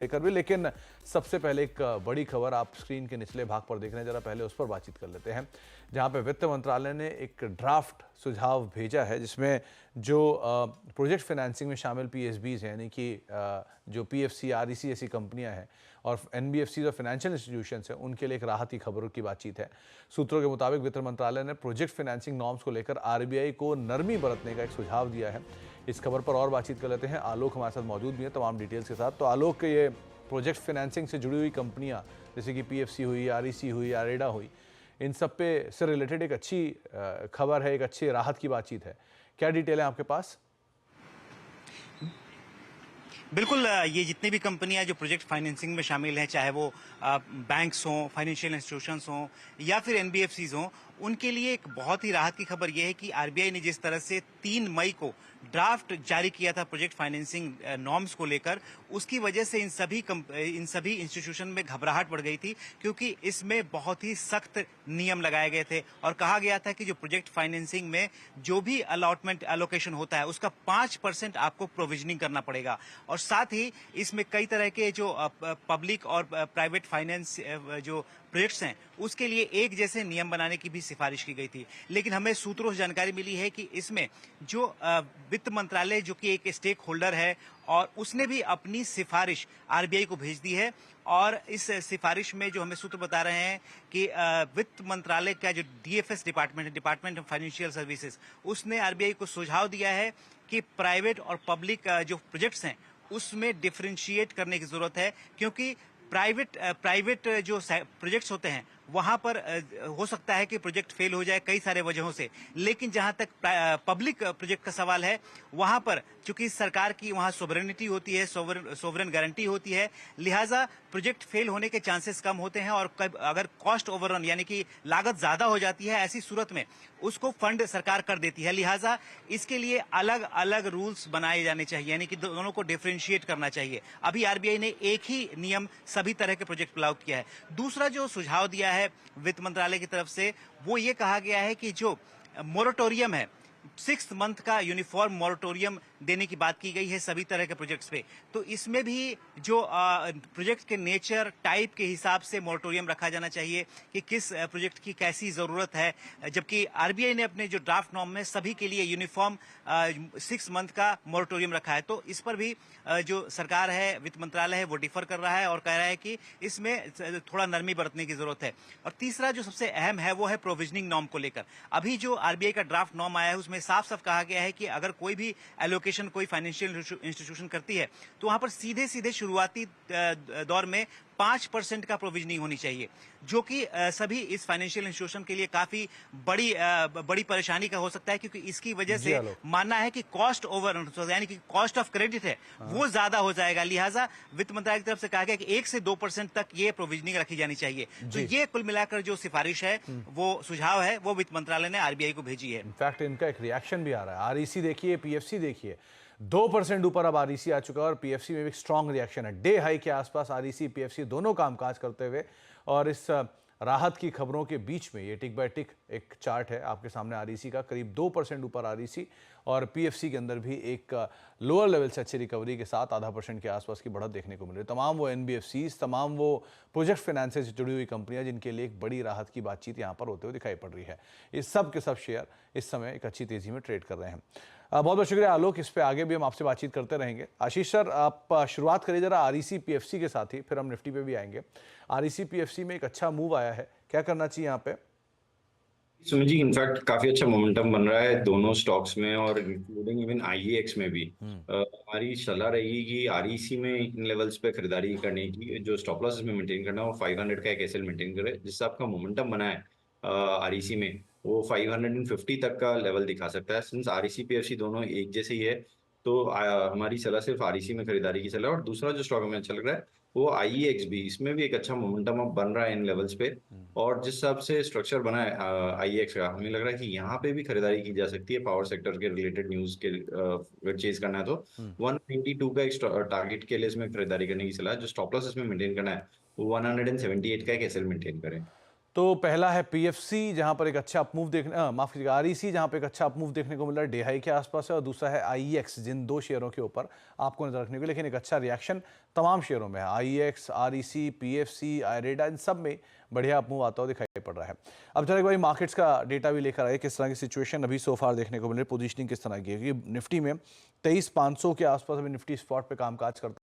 लेकर भी, लेकिन सबसे पहले एक बड़ी खबर आप स्क्रीन के निचले भाग पर देख रहे हैं, जरा पहले उस पर बातचीत कर लेते हैं, जहां पे वित्त मंत्रालय ने एक ड्राफ्ट सुझाव भेजा है जिसमें जो प्रोजेक्ट फाइनेंसिंग में शामिल पीएसबीज हैं, यानी कि जो पीएफसी, आरईसी ऐसी कंपनियां हैं और एनबीएफसी और फाइनेंशियल इंस्टीट्यूशंस हैं, उनके लिए एक राहत की खबरों की बातचीत है। सूत्रों के मुताबिक वित्त मंत्रालय ने प्रोजेक्ट फाइनेंसिंग नॉर्म्स को लेकर आरबीआई को नरमी बरतने का एक सुझाव दिया है। इस खबर पर और बातचीत कर लेते हैं, आलोक हमारे साथ मौजूद भी है तमाम डिटेल्स के साथ। तो आलोक, ये प्रोजेक्ट फाइनेंसिंग से जुड़ी हुई कंपनियां जैसे कि पीएफसी हुई, आरईसी हुई, आरेडा हुई, इन सब पे से रिलेटेड एक अच्छी खबर है, एक अच्छी राहत की बातचीत है। क्या डिटेल है आपके पास? बिल्कुल, ये जितनी भी कंपनियां जो प्रोजेक्ट फाइनेंसिंग में शामिल हैं, चाहे वो बैंक्स हों, फाइनेंशियल इंस्टीट्यूशंस हों या फिर एनबीएफसीज हों, उनके लिए एक बहुत ही राहत की खबर यह है कि आरबीआई ने जिस तरह से 3 मई को ड्राफ्ट जारी किया था प्रोजेक्ट फाइनेंसिंग नॉर्म्स को लेकर, उसकी वजह से इन सभी इंस्टीट्यूशन में घबराहट बढ़ गई थी, क्योंकि इसमें बहुत ही सख्त नियम लगाए गए थे और कहा गया था कि जो प्रोजेक्ट फाइनेंसिंग में जो भी अलॉटमेंट एलोकेशन होता है उसका 5% आपको प्रोविजनिंग करना पड़ेगा। और साथ ही इसमें कई तरह के जो पब्लिक और प्राइवेट फाइनेंस जो प्रोजेक्ट्स हैं उसके लिए एक जैसे नियम बनाने की भी सिफारिश की गई थी। लेकिन हमें सूत्रों से जानकारी मिली है कि इसमें जो वित्त मंत्रालय, जो कि एक स्टेक होल्डर है, और उसने भी अपनी सिफारिश आरबीआई को भेज दी है। और इस सिफारिश में जो हमें सूत्र बता रहे हैं कि वित्त मंत्रालय का जो डीएफएस डिपार्टमेंट है, डिपार्टमेंट ऑफ फाइनेंशियल सर्विसेज, उसने आरबीआई को सुझाव दिया है कि प्राइवेट और पब्लिक जो प्रोजेक्ट्स हैं उसमें डिफरेंशिएट करने की जरूरत है, क्योंकि प्राइवेट जो प्रोजेक्ट्स होते हैं वहां पर हो सकता है कि प्रोजेक्ट फेल हो जाए कई सारे वजहों से। लेकिन जहां तक पब्लिक प्रोजेक्ट का सवाल है, वहां पर चूंकि सरकार की वहां सोवरेनिटी होती है, सोवरेन गारंटी होती है, लिहाजा प्रोजेक्ट फेल होने के चांसेस कम होते हैं। और अगर कॉस्ट ओवररन यानी कि लागत ज्यादा हो जाती है, ऐसी सूरत में उसको फंड सरकार कर देती है। लिहाजा इसके लिए अलग अलग रूल्स बनाए जाने चाहिए, यानी कि दोनों को डिफरेंशिएट करना चाहिए। अभी आरबीआई ने एक ही नियम सभी तरह के प्रोजेक्ट पर लागू किया है। दूसरा जो सुझाव दिया है वित्त मंत्रालय की तरफ से, वो ये कहा गया है कि जो मोरेटोरियम है, 6 मंथ का यूनिफॉर्म मोरेटोरियम देने की बात की गई है सभी तरह के प्रोजेक्ट्स पे। तो इसमें भी जो प्रोजेक्ट के नेचर, टाइप के हिसाब से मोरेटोरियम रखा जाना चाहिए कि किस प्रोजेक्ट की कैसी जरूरत है। जबकि आरबीआई ने अपने जो ड्राफ्ट नॉर्म में सभी के लिए यूनिफॉर्म 6 मंथ का मोरेटोरियम रखा है। तो इस पर भी जो सरकार है, वित्त मंत्रालय है, वो डिफर कर रहा है और कह रहा है कि इसमें थोड़ा नरमी बरतने की जरूरत है। और तीसरा जो सबसे अहम है वो है प्रोविजनिंग नॉर्म को लेकर। अभी जो आरबीआई का ड्राफ्ट नॉर्म आया है उसमें साफ साफ कहा गया है कि अगर कोई भी एलोकेशन कोई फाइनेंशियल इंस्टीट्यूशन करती है तो वहां पर सीधे सीधे शुरुआती दौर में 5% का प्रोविजनिंग होनी चाहिए, जो कि सभी इस फाइनेंशियल इंस्टीट्यूशन के लिए काफी बड़ी परेशानी का हो सकता है, क्योंकि इसकी वजह से मानना है कि कॉस्ट ओवर यानी कि कॉस्ट ऑफ क्रेडिट है वो ज्यादा हो जाएगा। लिहाजा वित्त मंत्रालय की तरफ से कहा गया कि 1 से 2% तक ये प्रोविजनिंग रखी जानी चाहिए। तो ये कुल मिलाकर जो सिफारिश है, वो सुझाव है, वो वित्त मंत्रालय ने आरबीआई को भेजी है। इनफैक्ट इनका एक रिएक्शन भी आ रहा है। आरईसी देखिए, पीएफसी देखिए, 2% ऊपर अब आरईसी आ चुका है और पीएफसी में भी एक स्ट्रांग रिएक्शन है। डे हाई के आसपास आरईसी, पीएफसी दोनों कामकाज करते हुए, और इस राहत की खबरों के बीच में ये टिक बाय टिक एक चार्ट है आपके सामने आरईसी का, करीब 2% ऊपर आरईसी, और पीएफसी के अंदर भी एक लोअर लेवल से अच्छी रिकवरी के साथ 0.5% के आसपास की बढ़त देखने को मिल रही है। तमाम वो एनबीएफसीज, तमाम वो प्रोजेक्ट फाइनेंस से जुड़ी हुई कंपनियां जिनके लिए एक बड़ी राहत की बातचीत यहां पर होते हुए दिखाई पड़ रही है, इस सब के सब शेयर इस समय एक अच्छी तेजी में ट्रेड कर रहे हैं। बहुत बहुत शुक्रिया आलोक, इस पे आगे भी हम आपसे बातचीत करते रहेंगे। आशीष सर, आप शुरुआत करिए जरा आरईसी पीएफसी के साथ ही, फिर हम निफ्टी पे भी आएंगे। आरईसी पीएफसी में एक अच्छा मूव आया है, क्या करना चाहिए यहाँ पे? सुमित जी, इनफैक्ट काफी अच्छा मोमेंटम बन रहा है दोनों स्टॉक्स में और इंक्लूडिंग इवन आईईएक्स में भी। हमारी सलाह रहेगी कि आरईसी में इन लेवल्स पे खरीदारी करने की, जो स्टॉप लॉस में मेंटेन करना है वो 500 का एक एसएल मेंटेन करे, जिससे आपका मोमेंटम बना है आरईसी में वो 550 तक का लेवल दिखा सकता है। सिंस आरईसी पीएफसी दोनों एक जैसे ही है, तो हमारी सलाह सिर्फ आरईसी में खरीदारी की सलाह है। और दूसरा जो स्टॉक हमें अच्छा लग रहा है वो आईईएक्स भी, इसमें भी एक अच्छा मोमेंटम अब बन रहा है इन लेवल्स पे। और जिस हिसाब से स्ट्रक्चर बना है आईएक्स का, हमें लग रहा है कि यहाँ पे भी खरीदारी की जा सकती है पावर सेक्टर के रिलेटेड न्यूज के अगर चेज करना है तो 192 का एक टारगेट के लिए इसमें खरीदारी करने की सलाह है। जो स्टॉप लॉस इसमें मेंटेन करना है वो 178 का एक एसएल मेंटेन करें। तो पहला है पीएफसी, जहां पर एक अच्छा अपमूव माफ कीजिएगा, आरईसी, जहां पर एक अच्छा अपमूव देखने को मिल रहा है, डे हाई के आसपास है। और दूसरा है आईईएक्स, जिन दो शेयरों के ऊपर आपको नजर रखने को, लेकिन एक अच्छा रिएक्शन तमाम शेयरों में है। आईईएक्स, आरईसी, पीएफसी, आईरेडा, इन सब में बढ़िया अपमूव आता हुआ दिखाई पड़ रहा है। अब चलो एक बार मार्केट्स का डेटा भी लेकर आए, किस तरह की सिचुएशन अभी सोफार देखने को मिल रही है, पोजिशनिंग किस तरह की है। निफ्टी में 23,500 के आसपास अभी निफ्टी स्पॉट पे कामकाज करता है।